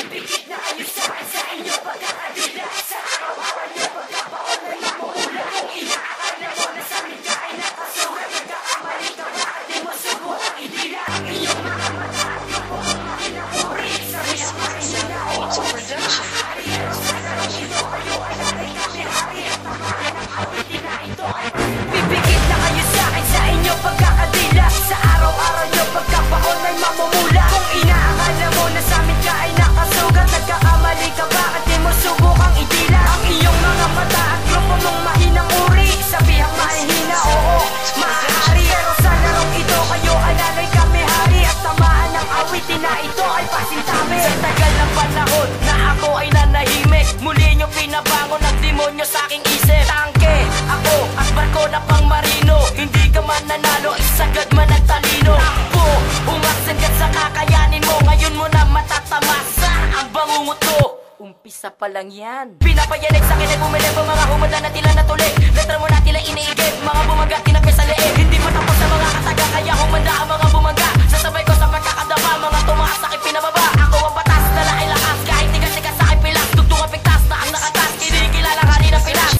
Pipikit na kayo sa akin sa inyo pagkakadila. Sa araw-araw nyo pagkabaon ay mamula. Kung inaakala mo na sa amin ka ay nakasugat, nagkakamali ka ba at di mo subukang idila. Ang inyong mga mata at grupo ang makinakuri. Sabi ang makinig na oo, maaari. Pero sa larong ito kayo ay natin kami-hari. At tamaan ang awitin na ito ay pipikit na kayo sa akin sa inyo pagkakadila. Sa araw-araw nyo pagkabaon ay mamumula. Kung inaakala mo na sa amin ka ay nakasugat, nagkakamali ka ba at di mo subukang idila. Ang iyong mga mata at grupo mong mahinang uri. Sabihang mahihina, oo, maaari. Pero sa larong ito kayo alalay kami hari. At tamaan ng awitin na ito ay pasintabi. Sa tagal ng panahon na ako ay nanahimik, muli nyo pinabangon ang demonyo sa aking isip. Tangke, ako at barko na pang marino. Hindi ka man nanalo, isagad man ang talino. Takbo, umaksagad sa kakayanin mo. Ngayon mo na matatamasa ang bangungot ko. Umpisa pa lang yan. Pinapayanig sa akin ay bumili pa mga humanda na tila natuloy. Letra mo na tila iniigib, mga bumaga tinapis sa leeg. Hindi pa tapos sa mga kataga, kaya humanda ang mga bumaga. Sasabay ko sa pagkakadama, mga tumakas sa akin pinababa. Ako ang batas, dala ay lakas, kahit tigas-tigas sa akin pilas. Tugtong ang pigtas na ang nakatas, kinikilala ka rin ang pilas.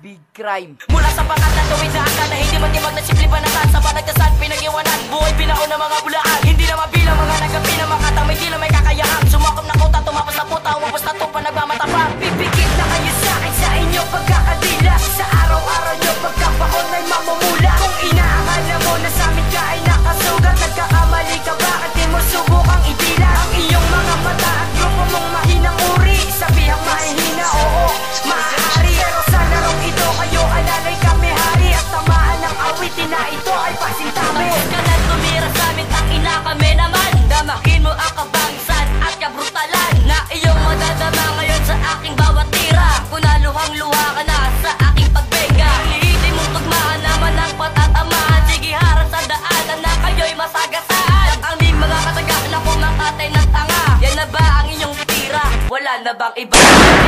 Big crime. Mula sa pangatlan, tuwid na akan na hindi matimag na simple panatan. Sa panagdasan, pinag-iwanan, buhay pinaon ng mga bulaan. Hindi na mabilang mga nagapi na makatang may tila may kakayahan. Sumakop na kota, tumapas na puta, umapos na tupa, nagmamatapang. Pipikit na kayo sa akin sa inyo pagkakadila. Sa araw-araw nyo pagkabaon ay mamumula. Kung inaakala mo na sa amin ka ay nakasugat, nagkakamali ka ba at di mo subukang idila. Ang iyong mga mata at grupo mong mahinang uri. Sabihang mahihina, oo, maaari. Pero sa larong ito kayo alalay kami hari. At tamaan ng awitin na ito ay pasintabi. Tapos ka na tumira sa amin, tangina kami naman. Damakin mo ang kabangsan at kabrutalan na iyong madadama ngayon sa aking bawat tira. Kunaluhang-luha ka na sa aking pagbenga. Lihitin mong tugmaan naman ang patatamahan. Sige harap sa daanan na kayo'y masagasaan. Ang aming mga kataga na kumakatay ng tanga. Yan na ba ang inyong tira? Wala na bang iba?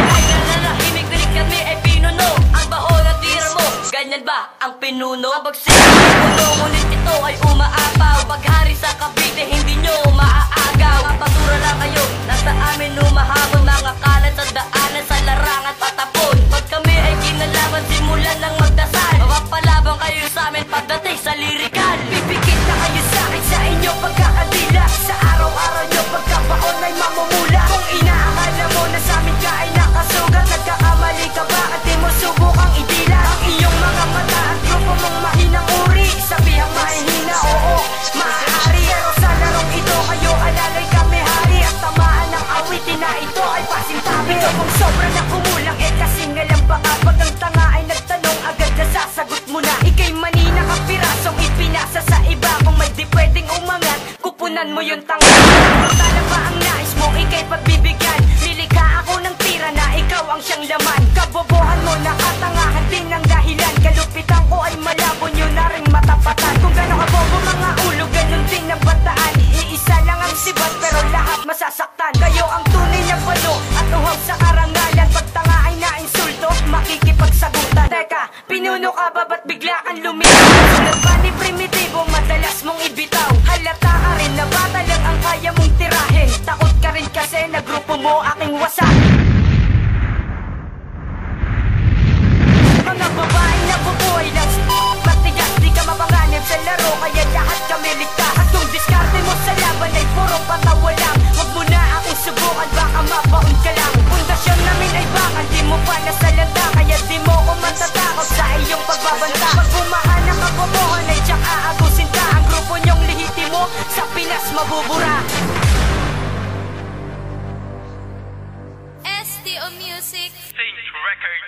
Ay nananahimik, pinig kami ay pinuno. Ang baon at tira mo, ganyan ba ang pinuno? Ang bagsik ang puno, ngunit ito ay umaapaw. Paghari sa Cavite, hindi nyo maaagaw. Mga basura lang kayo, nasa amin humahamon. Mga kalat sa daanan, sa larangan patapon. Pag kami ay kinalaban, simulan ng magdasal. Mapapalabang kayo sa amin pagdating sa lirikan. Pipikit na kayo sa akin sa inyo pagkakadila. Sa araw-araw nyo pagkabaon ay mamumula. Kung inaakala mo na sa amin ka ay nakasugat, nagkakamali ka ba at di mo subukang idila. Ang iyong mga mata at grupo mong mahinang uri. Sabihang mahihina, oo, maaari. Pero sa larong ito kayo alalay kami hari. At tamaan ng awitin na ito ay pasintabi. Ito kung sobra na kumulang eh kasi nga lang baka pag ang tanga ay nagtanong agad na sasagot mo na. Ika'y manina ka pirasong ipinasa sa iba. Kung may di pwedeng umangat, kupunan mo yung tanga. Tala ba ang nais mo, ika'y pagbibigyan. Lilikha ako ng tira na ikaw ang siyang laman. Kabobohan mo, nakatangahan din ang dahilan. Kalupitan ko ay malabo nyo na rin matapatan. Kung gano'n kabobo mga ulo, ganun din ang bataan. Iisa lang ang sibat pero lahat masasaktan. Kayo ang tunay na palo at uhaw sa karangalan. Pag tanga ay nainsulto, makikipagsagutan. Teka, pinuno ka ba ba't bigla kang lumitaw? Sulat ba ni primitibo, madalas mong ibitaw? Halata ka rin na bata lang ang kaya mong tirahin. Takot ka rin kasi na grupo mo aking wasak. Mga babae na bubuhay lang matigas, di ka mapanganib sa laro, kaya lahat kami ligtas. At kung diskarte mo sa laban ay puro patawa lang, huwag mo na akong subukan, baka mabaon ka lang. Pundasyon namin ay bakal, di mo pa nasalanta, kaya di mo ko matatakot sa iyong pagbabanta. Pag bumahan ang kabobohan ay tiyak aagusin ka. Ang grupo nyong lihiti mo sa Pinas mabubura. STO Music Stage Records.